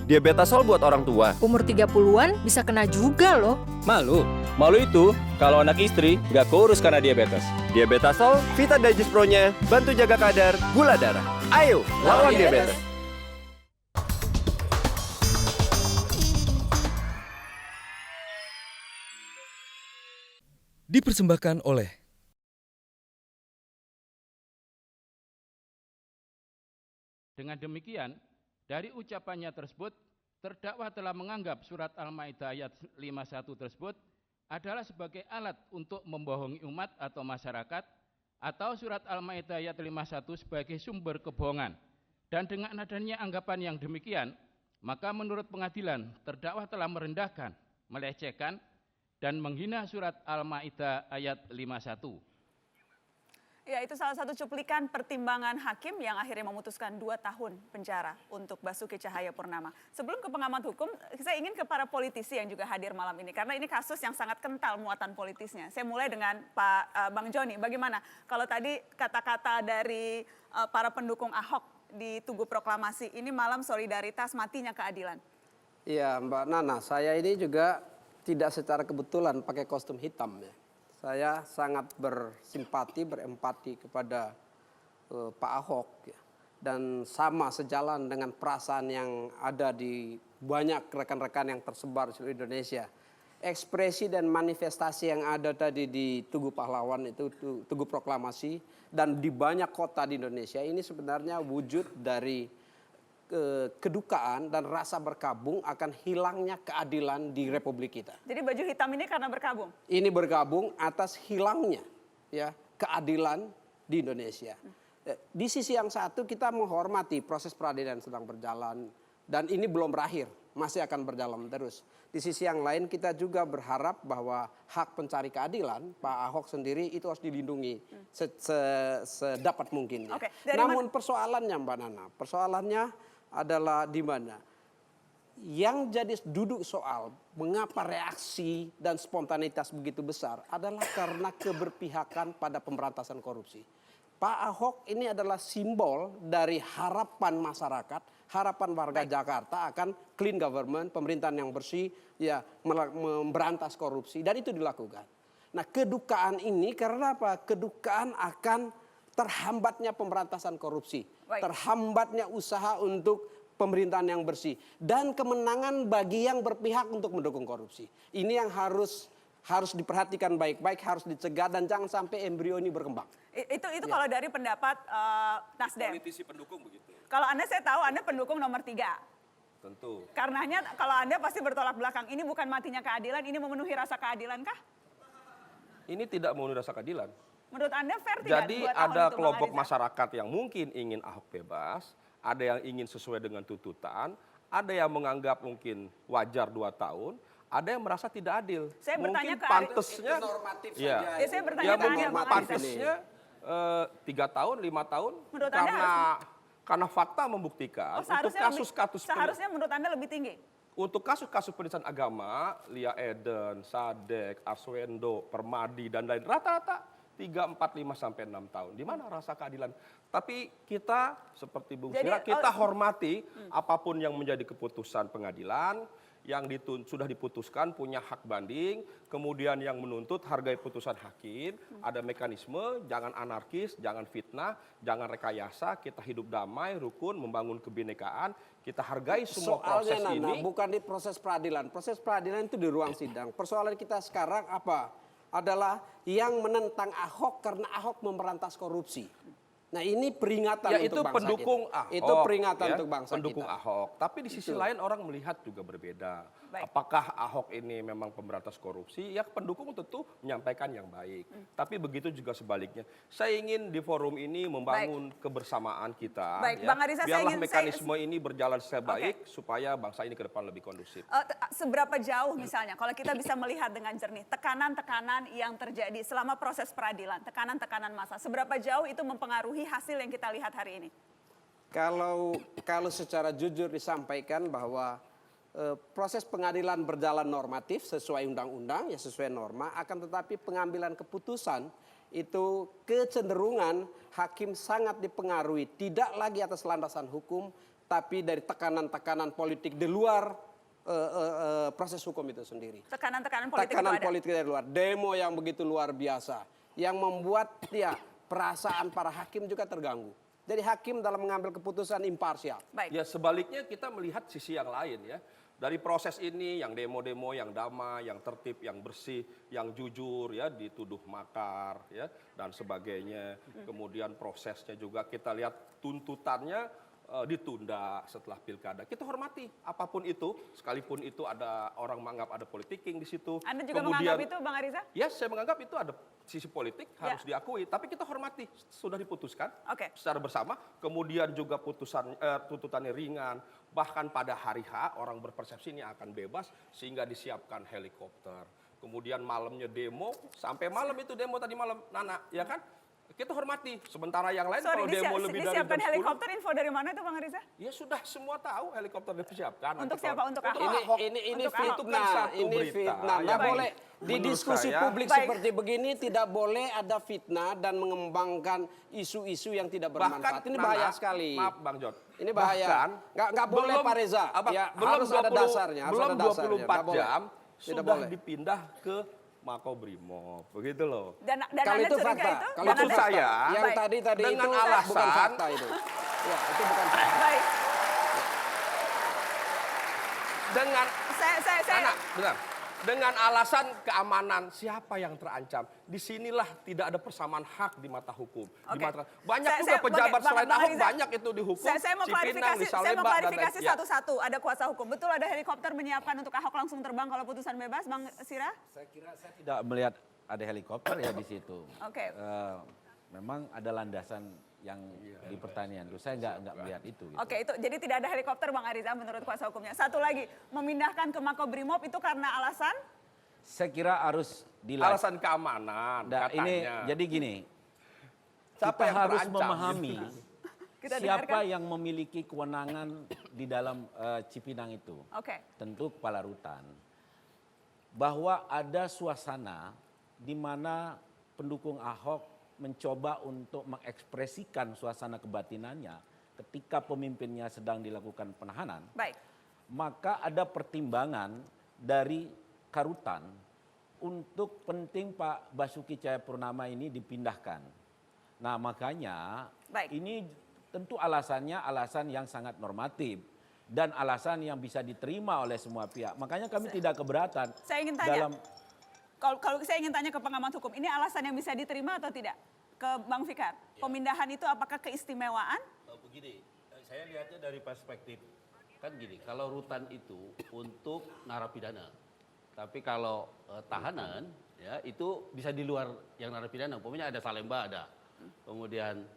Diabetasol buat orang tua. Umur 30-an bisa kena juga loh. Malu? Malu itu kalau anak istri nggak kurus karena diabetes. Diabetasol, Vita Digest Pro-nya bantu jaga kadar gula darah. Ayo, lawan diabetes. Dipersembahkan oleh Dengan demikian, dari ucapannya tersebut, terdakwa telah menganggap surat Al-Maidah ayat 51 tersebut adalah sebagai alat untuk membohongi umat atau masyarakat, atau surat Al-Maidah ayat 51 sebagai sumber kebohongan. Dan dengan adanya anggapan yang demikian, maka menurut pengadilan, terdakwa telah merendahkan, melecehkan, dan menghina surat Al-Maidah ayat 51. Ya, itu salah satu cuplikan pertimbangan hakim yang akhirnya memutuskan 2 tahun penjara untuk Basuki Cahayapurnama. Sebelum ke pengamat hukum, saya ingin ke para politisi yang juga hadir malam ini. Karena ini kasus yang sangat kental muatan politisnya. Saya mulai dengan Bang Joni. Bagaimana kalau tadi kata-kata dari para pendukung Ahok di Tugu Proklamasi, ini malam solidaritas matinya keadilan. Iya Mbak Nana, saya ini juga tidak secara kebetulan pakai kostum hitam ya. Saya sangat bersimpati, berempati kepada Pak Ahok ya. Dan sama sejalan dengan perasaan yang ada di banyak rekan-rekan yang tersebar di seluruh Indonesia. Ekspresi dan manifestasi yang ada tadi di Tugu Pahlawan itu, Tugu Proklamasi, dan di banyak kota di Indonesia ini sebenarnya wujud dari kedukaan dan rasa berkabung akan hilangnya keadilan di Republik kita. Jadi baju hitam ini karena berkabung? Ini bergabung atas hilangnya ya keadilan di Indonesia. Di sisi yang satu kita menghormati proses peradilan sedang berjalan dan ini belum berakhir, masih akan berjalan terus. Di sisi yang lain kita juga berharap bahwa hak pencari keadilan Pak Ahok sendiri itu harus dilindungi sedapat mungkin. Oke, namun persoalannya Mbak Nana, persoalannya adalah di mana yang jadi duduk soal mengapa reaksi dan spontanitas begitu besar adalah karena keberpihakan pada pemberantasan korupsi. Pak Ahok ini adalah simbol dari harapan masyarakat, harapan warga Jakarta akan clean government, pemerintahan yang bersih, ya memberantas korupsi, dan itu dilakukan. Nah, kedukaan ini karena apa? Kedukaan akan terhambatnya pemberantasan korupsi, terhambatnya usaha untuk pemerintahan yang bersih, dan kemenangan bagi yang berpihak untuk mendukung korupsi. Ini yang harus diperhatikan baik-baik, harus dicegah dan jangan sampai embrio ini berkembang. Itu ya. Kalau dari pendapat Nasdem. Politisi pendukung begitu. Kalau Anda, saya tahu Anda pendukung nomor 3. Tentu. Karenanya kalau Anda pasti bertolak belakang. Ini bukan matinya keadilan, ini memenuhi rasa keadilan kah? Ini tidak memenuhi rasa keadilan. Menurut Anda fair tidak? Jadi ada kelompok masyarakat yang mungkin ingin Ahok bebas, ada yang ingin sesuai dengan tuntutan, ada yang menganggap mungkin wajar 2 tahun, ada yang merasa tidak adil. Saya mungkin bertanya ke pantasnya, normatif ya, saja. Ya, saya bertanya ya ke mungkin Anda, pantasnya 3 tahun, 5 tahun, menurut Anda karena fakta membuktikan untuk kasus-kasus seharusnya menurut Anda lebih tinggi. Untuk kasus-kasus penistaan agama, Lia Eden, Sadek, Arswendo, Permadi dan lain rata-rata 3, 4, 5 sampai 6 tahun. Di mana rasa keadilan? Tapi kita seperti Bung Sira, kita hormati apapun yang menjadi keputusan pengadilan yang sudah diputuskan punya hak banding, kemudian yang menuntut hargai putusan hakim, ada mekanisme, jangan anarkis, jangan fitnah, jangan rekayasa, kita hidup damai, rukun, membangun kebinekaan, kita hargai semua proses ini. Bukan di proses peradilan. Proses peradilan itu di ruang sidang. Persoalan kita sekarang apa? Adalah yang menentang Ahok karena Ahok memberantas korupsi. Nah, ini peringatan ya, untuk itu bangsa pendukung kita. Ahok, itu peringatan ya, untuk bangsa pendukung kita. Ahok. Tapi di sisi lain orang melihat juga berbeda. Apakah Ahok ini memang pemberantas korupsi? Ya, pendukung tentu menyampaikan yang baik. Tapi begitu juga sebaliknya. Saya ingin di forum ini membangun kebersamaan kita. Ya. Bang Arissa, biarlah mekanisme ini berjalan sebaik supaya bangsa ini ke depan lebih kondusif. Seberapa jauh misalnya kalau kita bisa melihat dengan jernih tekanan-tekanan yang terjadi selama proses peradilan, tekanan-tekanan massa, seberapa jauh itu mempengaruhi hasil yang kita lihat hari ini? Kalau secara jujur disampaikan bahwa proses pengadilan berjalan normatif sesuai undang-undang, ya sesuai norma, akan tetapi pengambilan keputusan itu kecenderungan hakim sangat dipengaruhi tidak lagi atas landasan hukum, tapi dari tekanan-tekanan politik di luar proses hukum itu sendiri. Tekanan-tekanan politik Tekanan itu ada. politik dari luar, demo yang begitu luar biasa, yang membuat perasaan para hakim juga terganggu. Jadi hakim dalam mengambil keputusan imparsial. Baik. Ya sebaliknya kita melihat sisi yang lain ya. Dari proses ini yang demo-demo, yang damai, yang tertib, yang bersih, yang jujur ya dituduh makar ya dan sebagainya. Kemudian prosesnya juga kita lihat tuntutannya ditunda setelah pilkada. Kita hormati apapun itu, sekalipun itu ada orang menganggap ada politiking di situ. Anda juga menganggap itu, Bang Ariza? Ya, saya menganggap itu ada sisi politik harus diakui, tapi kita hormati sudah diputuskan secara bersama. Kemudian juga tuntutannya ringan, bahkan pada hari H orang berpersepsi ini akan bebas sehingga disiapkan helikopter. Kemudian malamnya demo, sampai malam itu demo tadi malam, Nana, ya kan? Kita hormati. Sementara yang lain kalau demo lebih dari jam 10. Disiapkan helikopter, info dari mana itu Bang Ariza? Ya sudah semua tahu helikopter disiapkan. Untuk siapa? Untuk Ahok? Ini Untuk fitnah, ini fitnah. Nggak boleh di diskusi publik seperti begini tidak boleh ada fitnah dan mengembangkan isu-isu yang tidak bermanfaat. Ini bahaya sekali. Maaf Bang Jod. Ini bahaya. Nggak boleh Pak Reza. Ya, harus ada dasarnya. Belum 24 jam Tidak sudah boleh. dipindah ke Makobrimob, begitu loh. Dan Kalau Anda itu curiga fakta, itu? kalau Dan itu Anda- fakta. saya, Yang Baik. tadi Dengan itu bukan alasan- fakta itu. Ya, itu bukan fakta. Baik. Dengan Saya Nana, benar. Dengan alasan keamanan, siapa yang terancam? Disinilah tidak ada persamaan hak di mata hukum. Di Oke. mata, banyak Saya- juga saya- pejabat Bang- selain Bang Ahok Ariza, banyak itu dihukum. Saya mau Cipinang, klarifikasi, di saya mau Salemba, dan klarifikasi lain- ya. satu-satu. Ada kuasa hukum. Betul ada helikopter menyiapkan untuk Ahok langsung terbang kalau putusan bebas, Bang Sira? Saya kira saya tidak melihat ada helikopter ya di situ. Oke. Memang ada landasan yang di pertanian itu. Saya nggak melihat itu. Gitu. Oke, itu jadi tidak ada helikopter Bang Ariza menurut kuasa hukumnya. Satu lagi, memindahkan ke Makobrimob itu karena alasan? Saya kira harus dilakukan. Alasan keamanan, Nah, katanya. ini jadi gini. Siapa Kita yang harus terancam, memahami Kita siapa dengarkan. yang memiliki kewenangan di dalam Cipinang itu. Oke. Tentu kepala rutan. Bahwa ada suasana di mana pendukung Ahok mencoba untuk mengekspresikan suasana kebatinannya ketika pemimpinnya sedang dilakukan penahanan. Baik. Maka ada pertimbangan dari Karutan untuk penting Pak Basuki Cahayapurnama ini dipindahkan. Nah makanya Baik. ini tentu alasannya alasan yang sangat normatif dan alasan yang bisa diterima oleh semua pihak. Makanya kami tidak keberatan. Saya ingin tanya. Kalau saya ingin tanya ke pengamat hukum, ini alasan yang bisa diterima atau tidak? Ke Bang Fikar, pemindahan itu apakah keistimewaan? Begini, saya lihatnya dari perspektif, kan gini, kalau rutan itu untuk narapidana, tapi kalau tahanan, ya itu bisa di luar yang narapidana, umpamanya ada Salemba ada, kemudian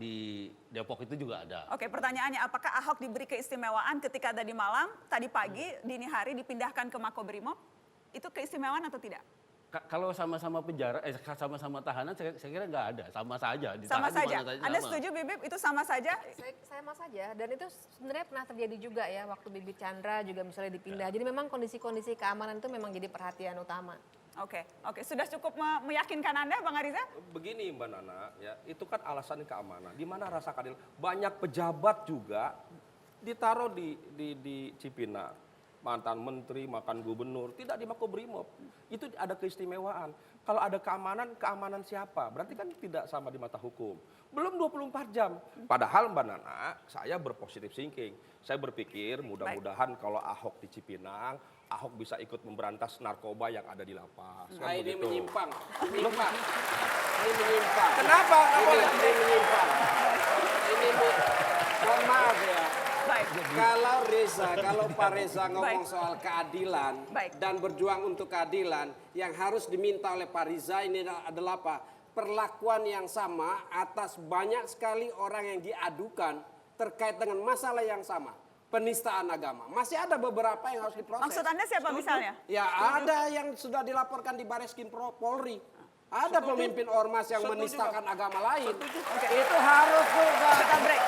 di Depok itu juga ada. Oke, pertanyaannya apakah Ahok diberi keistimewaan ketika tadi malam, tadi pagi, dini hari dipindahkan ke Makobrimob? Itu keistimewaan atau tidak? Kalau sama-sama penjara, sama-sama tahanan, saya kira nggak ada, sama saja. Sama Ditahan di saja. mana saja Anda sama. setuju Bibip itu sama saja? Sama saja, dan itu sebenarnya pernah terjadi juga ya waktu Bibit Chandra juga misalnya dipindah. Jadi memang kondisi-kondisi keamanan itu memang jadi perhatian utama. Oke. Sudah cukup meyakinkan Anda Bang Ariza? Begini Mbak Nana, ya itu kan alasan keamanan. Di mana rasa keadilan? Banyak pejabat juga ditaruh di Cipinang. Mantan menteri, mantan gubernur, tidak di Makobrimob. Itu ada keistimewaan. Kalau ada keamanan siapa? Berarti kan tidak sama di mata hukum. Belum 24 jam. Padahal Mbak Nana, saya berpositif thinking. Saya berpikir mudah-mudahan kalau Ahok di Cipinang, Ahok bisa ikut memberantas narkoba yang ada di lapas. Kan Ini begitu. menyimpang. Ini menyimpang. Kenapa? Ini menyimpang. Mohon maaf ya. Baik. Kalau Pak Reza ngomong Baik. soal keadilan Baik. dan berjuang untuk keadilan, yang harus diminta oleh Pak Reza ini adalah apa? Perlakuan yang sama atas banyak sekali orang yang diadukan terkait dengan masalah yang sama. Penistaan agama. Masih ada beberapa yang harus diproses. Maksud Anda siapa misalnya? Ya ada yang sudah dilaporkan di Bareskrim Polri. Ada pemimpin ormas yang menistakan agama lain. Itu harus juga. Kita break.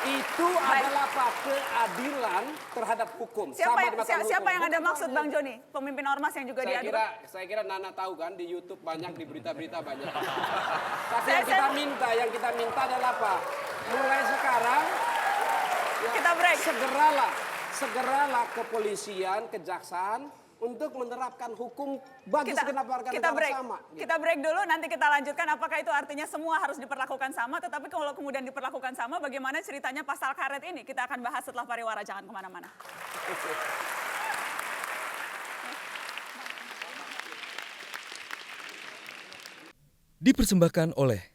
Itu adalah apa? Keadilan terhadap hukum. Sama di mata hukum. Siapa yang Anda Bukan maksud hanya Bang Joni? Pemimpin ormas yang juga diadukan? saya kira Nana tahu kan di YouTube banyak, di berita-berita banyak. Tapi yang kita minta adalah apa? mulai sekarang Kita break. segeralah kepolisian, kejaksaan untuk menerapkan hukum bagi segenap warga negara sama. Gitu. Kita break dulu, nanti kita lanjutkan apakah itu artinya semua harus diperlakukan sama, tetapi kalau kemudian diperlakukan sama, bagaimana ceritanya pasal karet ini? Kita akan bahas setelah pariwara, jangan kemana-mana. Dipersembahkan oleh